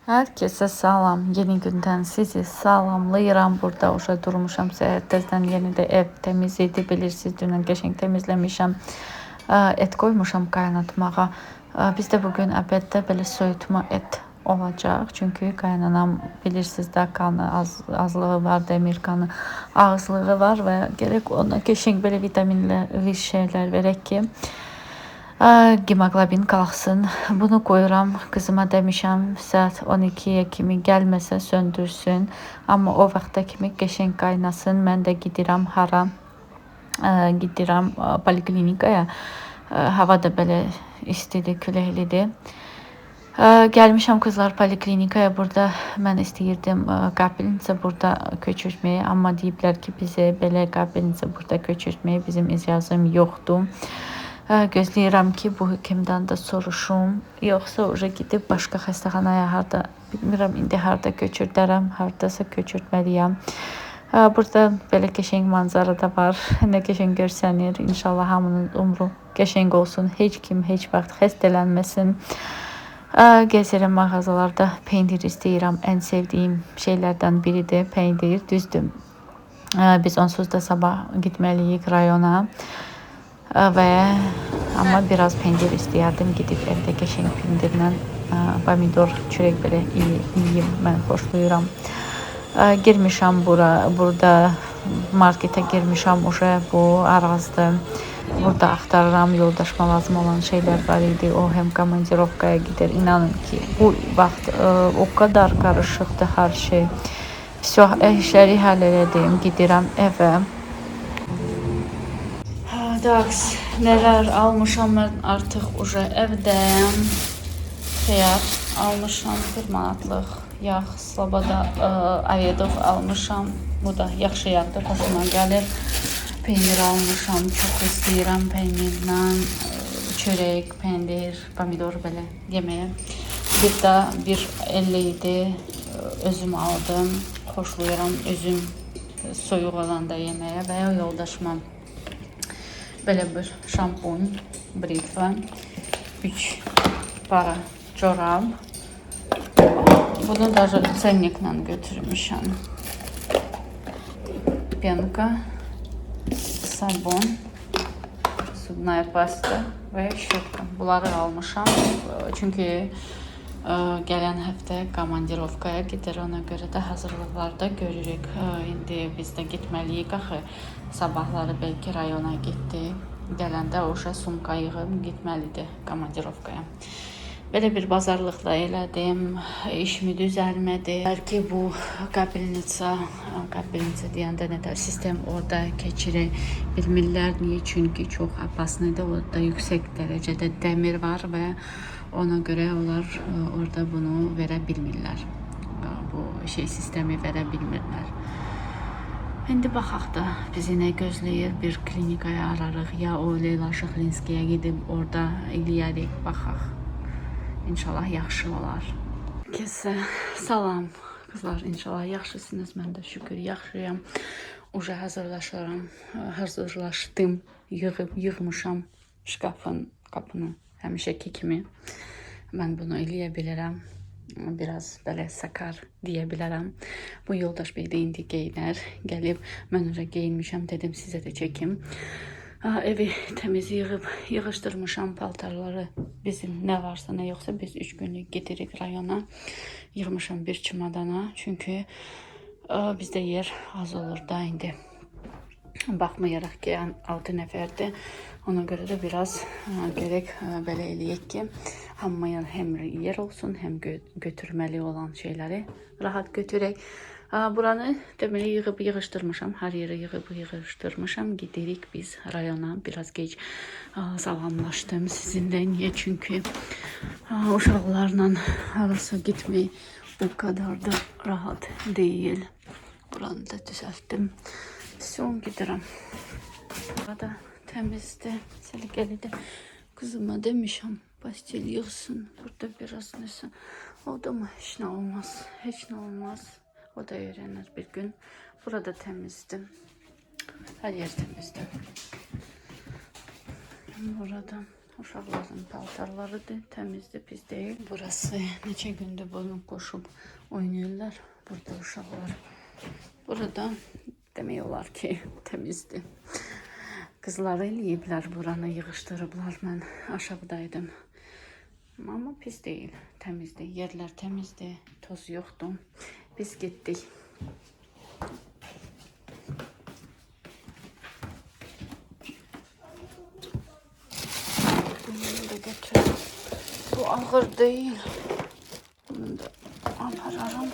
Herkese salam. Yeni gündən sizi salamlayıram. Burada uşa durmuşam. Səhər tezdən yeni də ev təmiz idi. Bilirsiniz, dünən qəşəng təmizləmişəm. Et qoymuşam qaynatmağa. Bizdə bugün əbəddə belə soyutma et olacaq. Çünki qaynanam bilirsiniz də qanı azlığı var, demir qanı azlığı var və gərək ona qəşəng belə vitaminli şeylər verək ki, hemoglobin qalxsın. Bunu qoyuram. Qızıma demişəm saat 12-yə kimi gəlməsə söndürsün. Amma o vaxta kimi qəşəng qaynasın. Mən də gedirəm hara? Gedirəm poliklinikaya. Hava da belə istidir, küləklidir. Gəlmişəm qızlar poliklinikaya. Burada mən istəyirdim kapelnisə burada köçürtməyi, amma deyiblər ki, bizə belə kapelnisə burada köçürtməyi bizim icazım yoxdur. Gözləyirəm ki, bu həkimdən də soruşum. Yoxsa oraya gedib başqa xəstəxanaya harda, bilmirəm indi harda köçürdərəm, hardasa köçürtməliyəm. Burada belə qəşəng manzara da var. Nə qəşəng görsənir. İnşallah hamının umru qəşəng olsun. Heç kim heç vaxt xəstələnməsin. Gəzirəm mağazalarda. Pendir istəyirəm. Ən sevdiyim şeylərdən biridir pendir. Düzdür. Biz onsuz da sabah gitməliyik rayona. Amma biraz pendir istəyərdim, gedib evdə qəşəng pendirlə pomidor çörək belə yeyim, mən xoşlayıram. Girmişəm burada marketə girmişəm, bu Arazda. Burada axtarıram, yoldaşıma lazım olan şeylər var idi. O həm komandirovkaya gider. İnanın ki, bu vaxt o kadar qarışıqdır hər şey. İşləri həll elədim, gedirəm evə. Neler almışam ben artık evdəyəm. Xiyar almışam 40 manatlıq. Yağ, slabada avedov almışam. Bu da yaxşı yağdır, xoşuma gəlir. Peynir almışam, çox istəyirəm peynirlə. Çörək, pendir, pomidor belə yeməyə. Bir də 1.50 idi. Özüm aldım. Xoşlayıram özüm soyuq olanda yeməyə və ya yoldaşıma. Belə bir şampun, britva, 3 para çorab. Bunu da cenniklə götürmüşəm. Penka, sabun, zubная pasta və şetka. Bunları almışam. Çünki gələn həftə komandirovkaya gedir. Ona görə də hazırlıqlarda görürük. İndi biz də getməliyik axı. Sabahları belki rayona getdi. Gələndə uşa sumka yığıb getməlidir komandirovkaya. Belə bir bazarlıqla elədim. İşimi düzəlmədi. Bəlkə bu kapelnitsa deyəndə nə sistem orada keçirir. Bilmirlər niyə? Çünki çox opaslıdır. Orada yüksək dərəcədə dəmir var və ona görə onlar orada bunu verə bilmirlər. Bu sistemi verə bilmirlər. İndi baxaq da bizi nə gözləyir, bir klinikaya ararıq ya o Leyla Şıxlinskiyə gedib orada eləyərik, baxaq. İnşallah yaxşı olar. Kəsə salam qızlar, inşallah yaxşısınız, mən də şükür yaxşıyam. Uca hazırlaşdım, yığmışam şkafın qapını həmişəki kimi. Mən bunu eləyə bilirəm. Biraz belə sakar deyə bilərəm. Bu yoldaş bey də indi geyinər. Gəlib, mən oraya geyinmişəm, dedim sizə də çəkim. Evi təmiz yığışdırmışam paltarları. Bizim nə varsa nə yoxsa biz 3 günlük gedirik rayona. Yığmışam bir çimadana. Çünki bizdə yer az olur da indi. Baxmayaraq ki, 6 nəfərdir. Ona görə də biraz gərək belə eləyək ki, hamıya həm yer olsun, həm götürməli olan şeyləri rahat götürək. Buranı deməli yığışdırmışam, hər yerə yığışdırmışam. Gidirik biz rayona, biraz gec salamlaşdım sizinlə. Niyə? Çünki uşaqlarla arası gitmək o kadar da rahat deyil. Buranı da düzəltdim. Son gidirəm. Burada təmizdir, səliqəlidir. Kızıma demişəm, pastel yığsın. Burada biraz nəsə. O da mı? Heç nə olmaz. Heç nə olmaz. O da öyrənir bir gün. Burada təmizdir. Hər yer təmizdir. Burada Uşaqların paltarlarıdır, təmizdir, pis deyil. Burası neçə gündür bunu qoşub oynayırlar. Burada uşaqlar. Burada demək olar ki, təmizdir. Qızları eləyiblər, buranı yığışdırıblar. Mən aşağıdaydım. Amma pis deyil, təmizdir. Yerlər təmizdir, toz yoxdur. Biz getdik. Bunu da götürürüm. Bu ağır değil. Bunu da apararım.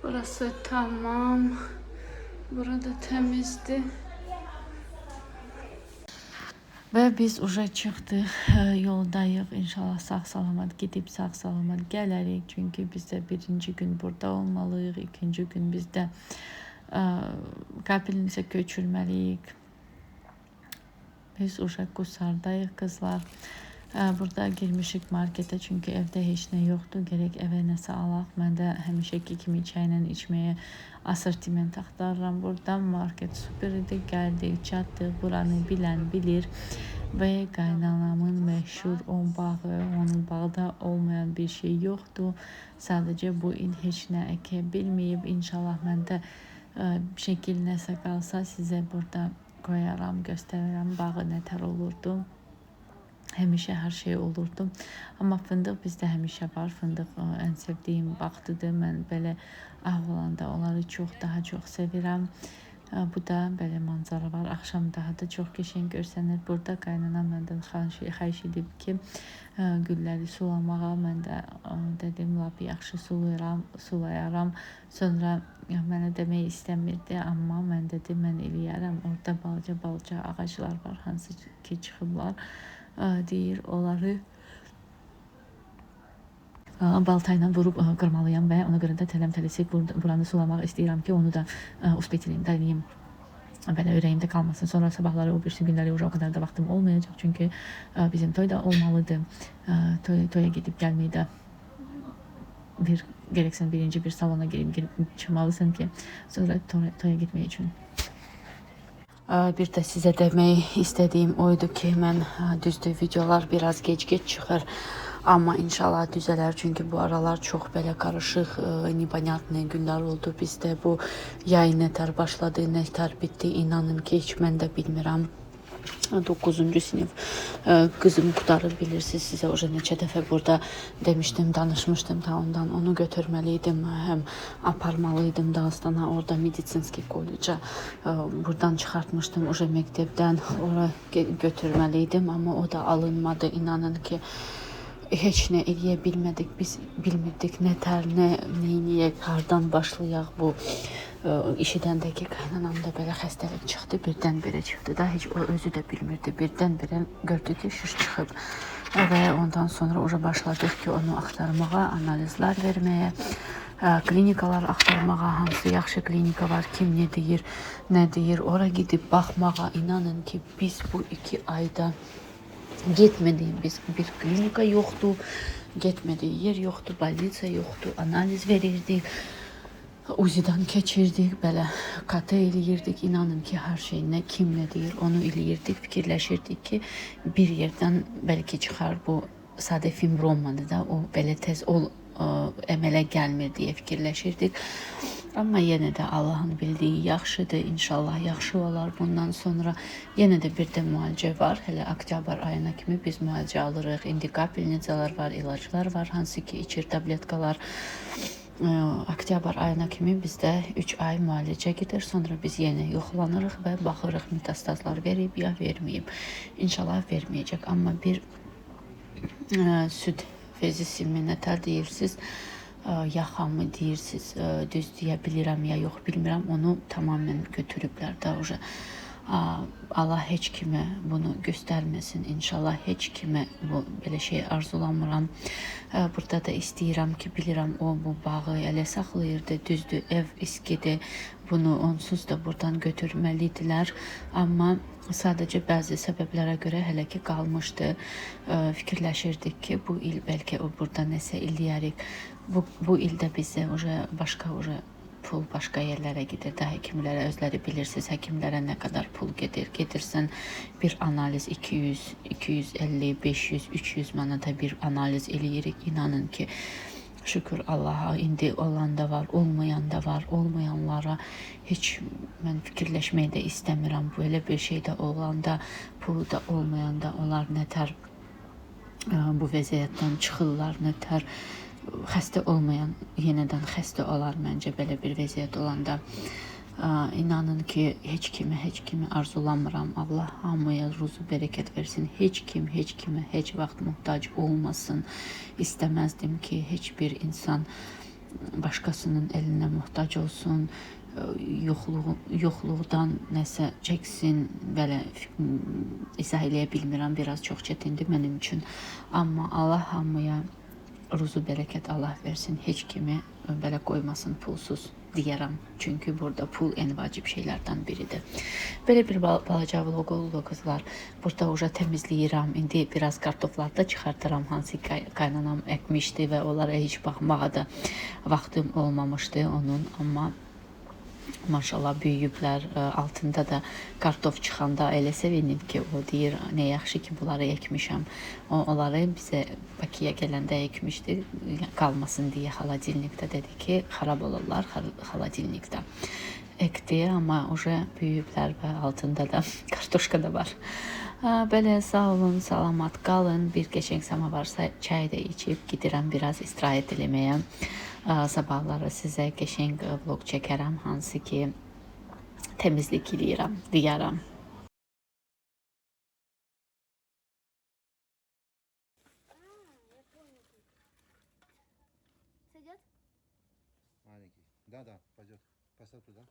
Burası tamam. Burada temizdi. Ve biz uje çıxdıq, yoldayıq. İnşallah sağ-salamat gidib sağ-salamat gələrik. Çünki biz də birinci gün burada olmalıyıq, ikinci gün biz də Kapelnisə köçürməliyik. Biz uje Qusardayıq qızlar. Burada girmişik markete çünkü evde heç nə yoxdur. Gerek evə nəsə alaq. Mən də həmişəki kimi çayla içməyə asortiment axtarıram. Buradan market süper idi. Gəldik, çatdıq. Buranı bilən bilir. Və qaynanamın məşhur on bağı, onun bağda olmayan bir şey yoxdur. Sadəcə bu il heç nə əkə bilməyib. İnşallah mən də şəkil nəsə qalsa sizə burada koyaram, göstərərəm. Bağı nətər olurdu. Həmişə hər şey olurdu. Amma fındıq bizdə həmişə var. Fındıq ən sevdiyim bağdıdır. Mən belə ağ olanda onları daha çox sevirəm. Bu da belə manzara var. Axşam daha da çox qəşəng görsənir. Burada qaynanam məndən xahiş edib ki, gülləri sulamağa. Mən də dedim, lap yaxşı sulayaram. Sonra mənə demək istəmirdi, amma mən dedim, mən eləyərəm. Orada balaca ağaclar var, hansı ki çıxıblar. Deyir, onları baltayla vurub qırmalıyam və ona görə də tələm-tələsik buranı sulamaq istəyirəm ki, onu da uspetirim, dəliyim. Belə ürəyimdə qalmasın. Sonra sabahları o birisi günləri o kadar da vaxtım olmayacaq. Çünki bizim toy da olmalıdır. Toya gedib gəlməyə də gereksen birinci bir salona girip çıkmalısın ki sonra toya gitmək üçün. Bir də sizə demək istədiyim oydu ki, mən düzdür videolar biraz geç çıxır. Amma inşallah düzələr, çünki bu aralar çox belə qarışıq, непонятные günlər oldu. Bizdə bu yay nətər başladı, nətər bitdi, inanın ki, heç mən də bilmirəm. 9. sinif kızım qutarır, bilirsiniz, size уже neçə dəfə burada demiştim, danışmışdım da ondan. Onu götürmeliydim, hem aparmalıydım Dağıstan'a, orada medisinski kolleca buradan çıxartmışdım уже məktəbdən, oraya götürmeliydim, amma o da alınmadı. İnanın ki, heç nə eləyə bilmədik, biz bilmirdik nətər, neyniyək, hardan başlayaq bu işidəndə ki, qaynanamda belə xəstəlik çıxdı, birdən-birə çıxdı da, heç o özü də bilmirdi, birdən-birə gördü ki, şiş çıxıb və ondan sonra уже başladıq ki, onu axtarmağa, analizlər verməyə, klinikalar axtarmağa, hansı yaxşı klinika var, kim nə deyir, ora gidib baxmağa. İnanın ki, biz bu 2 ayda getmədik, biz bir klinika yoxdur, getmədik, yer yoxdur, больница yoxdur, analiz verirdik. Uzi'dan keçirdik, belə qatı eləyirdik. İnanın ki, hər şey kim nə deyir, onu eləyirdik, fikirləşirdik ki, bir yerdən bəlkə çıxar, bu sadə fibromadır da, o belə tez əmələ gəlmir deyə fikirləşirdik. Amma yenə də Allahın bildiyi yaxşıdır, inşallah yaxşı olar. Bundan sonra yenə də bir də müalicə var. Hələ oktyabr ayına kimi biz müalicə alırıq. İndi kapelnicalar var, ilaclar var, hansı ki içir tabletkalar. Oktyabr ayına kimi bizdə 3 ay müalicə gedir. Sonra biz yenə yoxlanırıq və baxırıq metastazlar verib ya verməyib. İnşallah verməyəcək. Amma bir süd fezi silmi nətər deyirsiniz, yaxa mı deyirsiniz, düz deyə bilirəm ya yox bilmirəm, onu tamamen götürüblər də уже. Allah heç kimə bunu göstərməsin. İnşallah heç kimə belə şey arzulamıram. Burada da istəyirəm ki, bilirəm o bu bağı elə saxlayırdı. Düzdür, ev iskidir. Bunu onsuz da buradan götürməlidirlər. Amma sadəcə bəzi səbəblərə görə hələ ki qalmışdı. Fikirləşirdik ki, bu il bəlkə o burada nəsə eləyərik. Bu ildə bizə başqa pul başqa yerlərə gedir də həkimlərə, özləri bilirsiniz, həkimlərə nə qədər pul gedir. Gedirsən bir analiz 200, 250, 500, 300 manata bir analiz eləyirik. İnanın ki, şükür Allaha, indi olan da var, olmayan da var. Olmayanlara heç mən fikirləşməyi də istəmirəm. Böyle bir şey də olanda, pulu da olmayanda onlar nətər bu vəziyyətdən çıxırlar, nətər xəstə olmayan yenidən xəstə olar məncə belə bir vəziyyət olanda. İnanın ki, heç kimi arzulamıram. Allah hamıya ruzu bərəkət versin. Heç kimə heç vaxt muhtac olmasın. İstəməzdim ki, heç bir insan başqasının elinə muhtac olsun. Yoxluqdan nəsə çəksin, belə izah eləyə bilmirəm, biraz çox çətindir mənim üçün. Amma Allah hamıya ruzu bərəkət Allah versin, heç kimi belə qoymasın pulsuz deyərəm. Çünki burada pul en vacib şeylərdən biridir. Belə bir balaca vlog oldu qızlar. Burada uca təmizləyirəm. İndi biraz kartoflar da çıxartıram, hansı qaynanam əkmişdi və onlara heç baxmağa da vaxtım olmamışdı onun. Amma maşallah büyüyüblər. Altında da kartof çıxanda elə sevindim ki, o deyir, nə yaxşı ki, bunları əkmişəm. Onları bizə Bakıya gələndə əkmişdi, qalmasın deyə xaladilnikdə. Dedi ki, xarab olurlar xaladilnikdə. Ekdi, amma uca büyüyüblər və altında da kartoşka da var. Belə sağ olun, salamat qalın. Bir qəşəng samavarsa çay da içib gedirəm biraz istirahət eləməyə. Sabahları sizə qəşəng vlog çəkərəm, hansı ki təmizlik eləyirəm, deyərəm. Маленький. Да, пойдет. Поставь туда.